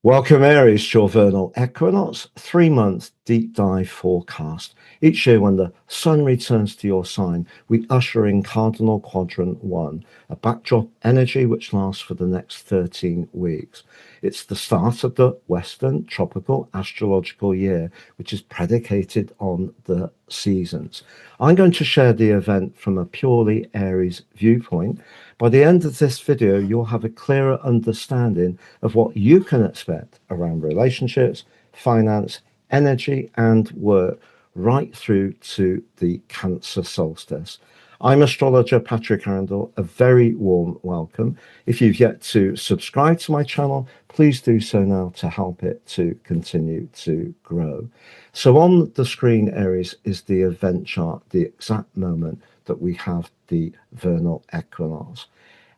Welcome, Aries, to your Vernal Equinox 3-month deep dive forecast. Each year, when the sun returns to your sign, we usher in Cardinal Quadrant 1, a backdrop energy which lasts for the next 13 weeks. It's the start of the Western tropical astrological year, which is predicated on the seasons. I'm going to share the event from a purely Aries viewpoint. By the end of this video, you'll have a clearer understanding of what you can expect around relationships, finance, energy, and work, right through to the Cancer solstice. I'm astrologer Patrick Arundell. A very warm welcome. If you've yet to subscribe to my channel, please do so now to help it to continue to grow. So on the screen, Aries, is the event chart, the exact moment that we have the vernal equinox.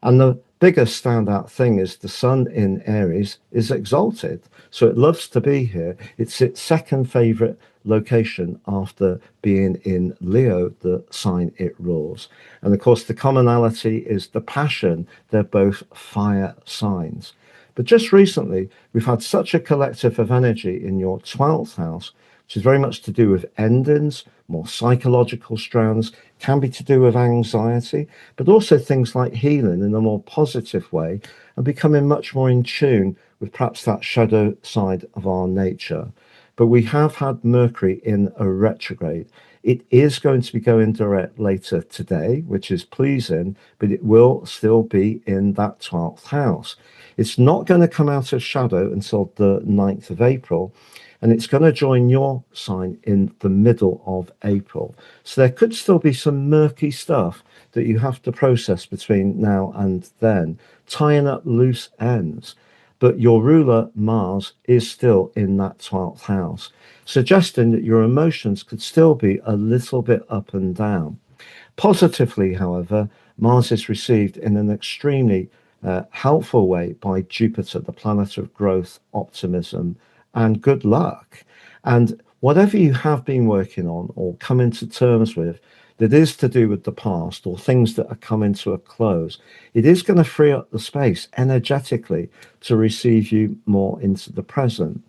And the biggest standout thing is the sun in Aries is exalted. So it loves to be here. It's its second favorite location after being in Leo, the sign it rules. And of course, the commonality is the passion. They're both fire signs. But just recently, we've had such a collective of energy in your 12th house, which is very much to do with endings, more psychological strands, can be to do with anxiety, but also things like healing in a more positive way and becoming much more in tune with perhaps that shadow side of our nature. But we have had Mercury in a retrograde. It is going to be going direct later today, which is pleasing, but it will still be in that 12th house. It's not going to come out of shadow until the 9th of April. And it's going to join your sign in the middle of April. So there could still be some murky stuff that you have to process between now and then, tying up loose ends. But your ruler, Mars, is still in that 12th house, suggesting that your emotions could still be a little bit up and down. Positively, however, Mars is received in an extremely helpful way by Jupiter, the planet of growth, optimism, and good luck. And whatever you have been working on or come into terms with that is to do with the past or things that are coming to a close, it is going to free up the space energetically to receive you more into the present.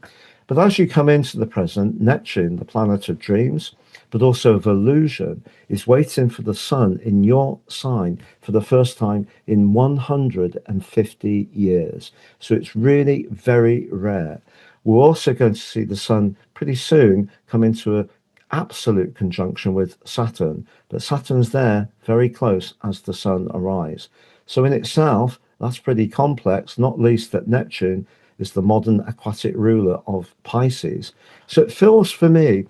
But as you come into the present, Neptune, the planet of dreams, but also of illusion, is waiting for the sun in your sign for the first time in 150 years. So it's really very rare. We're also going to see the sun pretty soon come into an absolute conjunction with Saturn, but Saturn's there very close as the sun arrives. So in itself, that's pretty complex, not least that Neptune is the modern aquatic ruler of Pisces. So it feels for me,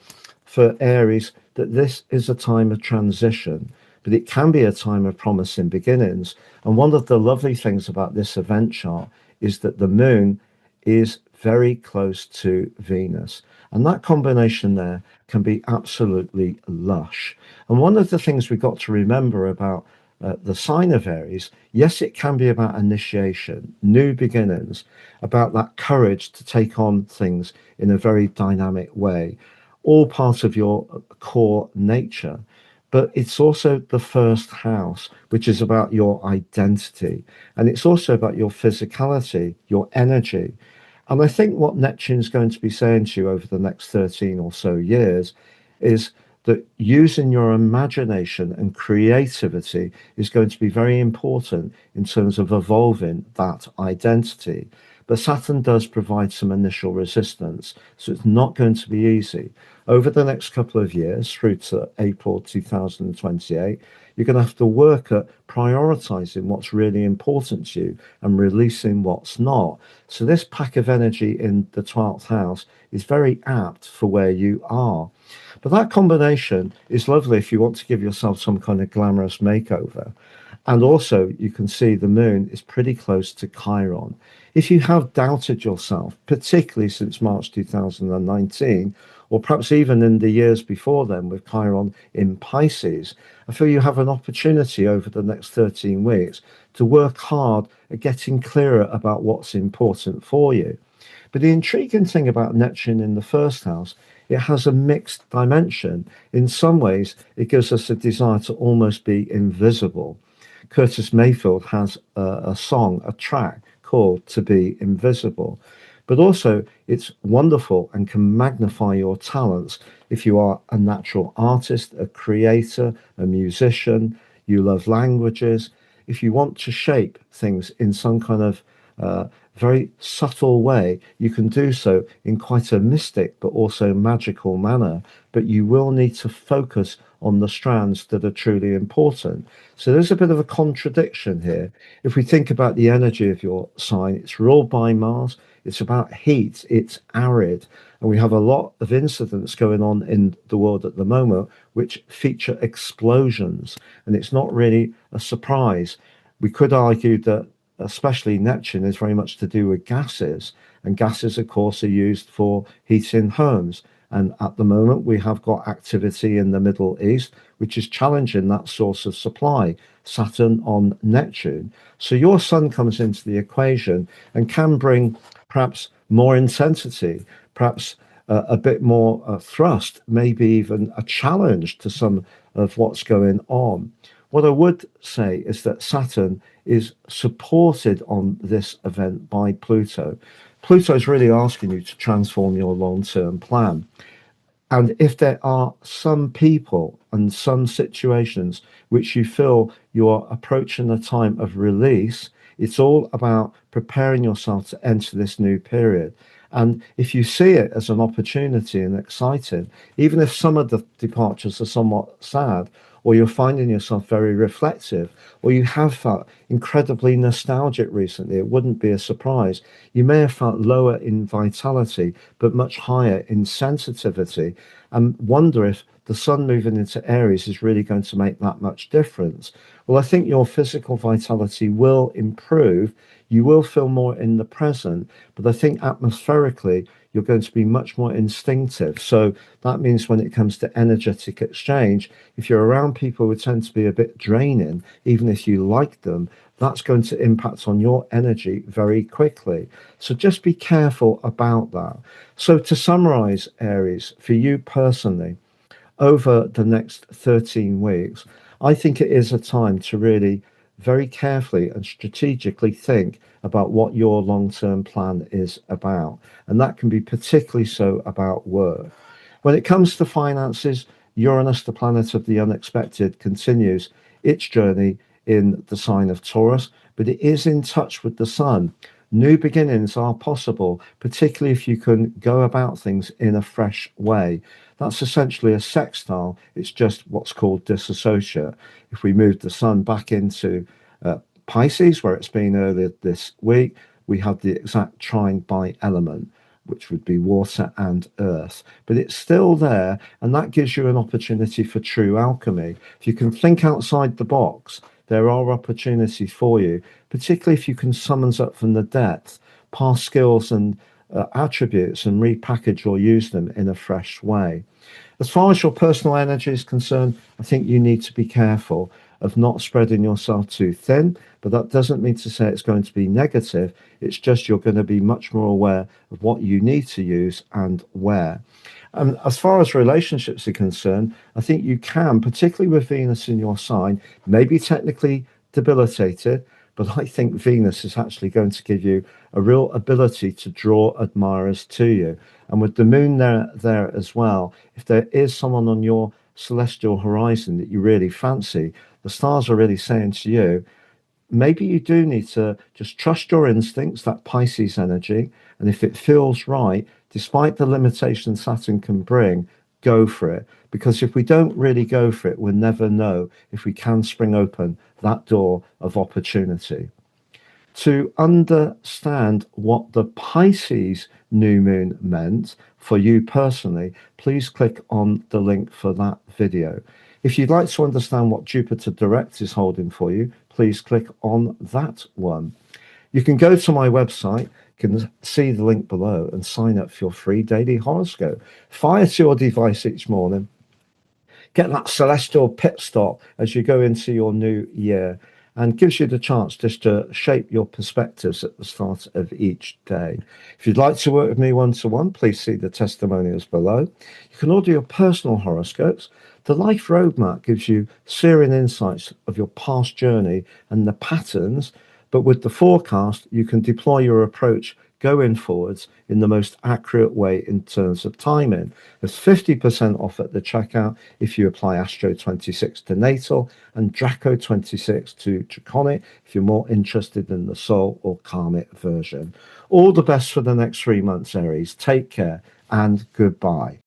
for Aries, that this is a time of transition, but it can be a time of promising beginnings. And one of the lovely things about this event chart is that the moon is very close to Venus. And that combination there can be absolutely lush. And one of the things we've got to remember about the sign of Aries, yes, it can be about initiation, new beginnings, about that courage to take on things in a very dynamic way, all part of your core nature. But it's also the first house, which is about your identity. And it's also about your physicality, your energy. And I think what Neptune's going to be saying to you over the next 13 or so years is that using your imagination and creativity is going to be very important in terms of evolving that identity. But Saturn does provide some initial resistance, so it's not going to be easy. Over the next couple of years, through to April 2028, you're going to have to work at prioritizing what's really important to you and releasing what's not. So this pack of energy in the 12th house is very apt for where you are. But that combination is lovely if you want to give yourself some kind of glamorous makeover. And also, you can see the moon is pretty close to Chiron. If you have doubted yourself, particularly since March 2019, or perhaps even in the years before then with Chiron in Pisces, I feel you have an opportunity over the next 13 weeks to work hard at getting clearer about what's important for you. But the intriguing thing about Neptune in the first house, it has a mixed dimension. In some ways, it gives us a desire to almost be invisible. Curtis Mayfield has a song, a track called To Be Invisible. but also it's wonderful and can magnify your talents. If you are a natural artist, a creator, a musician, you love languages, if you want to shape things in some kind of very subtle way, you can do so in quite a mystic but also magical manner. But you will need to focus on the strands that are truly important. So there's a bit of a contradiction here. If we think about the energy of your sign, it's ruled by Mars, it's about heat, it's arid, and we have a lot of incidents going on in the world at the moment which feature explosions, and it's not really a surprise. We could argue that especially Neptune is very much to do with gases, and gases, of course, are used for heating homes. And at the moment, we have got activity in the Middle East, which is challenging that source of supply, Saturn on Neptune. So your sun comes into the equation and can bring perhaps more intensity, perhaps a bit more thrust, maybe even a challenge to some of what's going on. What I would say is that Saturn is supported on this event by Pluto. Pluto is really asking you to transform your long-term plan. And if there are some people and some situations which you feel you are approaching a time of release, it's all about preparing yourself to enter this new period. And if you see it as an opportunity and exciting, even if some of the departures are somewhat sad, or you're finding yourself very reflective, or you have felt incredibly nostalgic recently, it wouldn't be a surprise. You may have felt lower in vitality, but much higher in sensitivity, and wonder if the sun moving into Aries is really going to make that much difference. Well, I think your physical vitality will improve. You will feel more in the present, but I think atmospherically, you're going to be much more instinctive. So that means when it comes to energetic exchange, if you're around people who tend to be a bit draining, even if you like them, that's going to impact on your energy very quickly. So just be careful about that. So to summarize, Aries, for you personally, over the next 13 weeks, I think it is a time to really very carefully and strategically think about what your long term plan is about. And that can be particularly so about work. When it comes to finances, Uranus, the planet of the unexpected, continues its journey in the sign of Taurus, but it is in touch with the sun. New beginnings are possible, particularly if you can go about things in a fresh way. That's essentially a sextile. It's just what's called disassociate. If we move the sun back into Pisces, where it's been earlier this week, we have the exact trine by element, which would be water and earth. But it's still there, and that gives you an opportunity for true alchemy. If you can think outside the box, there are opportunities for you, particularly if you can summons up from the depth past skills and attributes and repackage or use them in a fresh way. As far as your personal energy is concerned, I think you need to be careful of not spreading yourself too thin, but that doesn't mean to say it's going to be negative. It's just you're going to be much more aware of what you need to use and where. As far as relationships are concerned, I think you can, particularly with Venus in your sign, maybe technically debilitated, but I think Venus is actually going to give you a real ability to draw admirers to you. And with the moon there as well, if there is someone on your celestial horizon that you really fancy, the stars are really saying to you, maybe you do need to just trust your instincts, that Pisces energy. And if it feels right, despite the limitations Saturn can bring, go for it. Because if we don't really go for it, we'll never know if we can spring open that door of opportunity. To understand what the Pisces new moon meant for you personally, please click on the link for that video. If you'd like to understand what Jupiter Direct is holding for you, please click on that one. You can go to my website, you can see the link below, and sign up for your free daily horoscope. Fire to your device each morning. Get that celestial pit stop as you go into your new year, and gives you the chance just to shape your perspectives at the start of each day. If you'd like to work with me one-to-one, please see the testimonials below. You can order your personal horoscopes. The Life Roadmap gives you searing insights of your past journey and the patterns, but with the forecast, you can deploy your approach going forwards in the most accurate way in terms of timing. There's 50% off at the checkout if you apply Astro 26 to Natal and Draco 26 to Draconic if you're more interested in the soul or karmic version. All the best for the next 3 months, Aries. Take care and goodbye.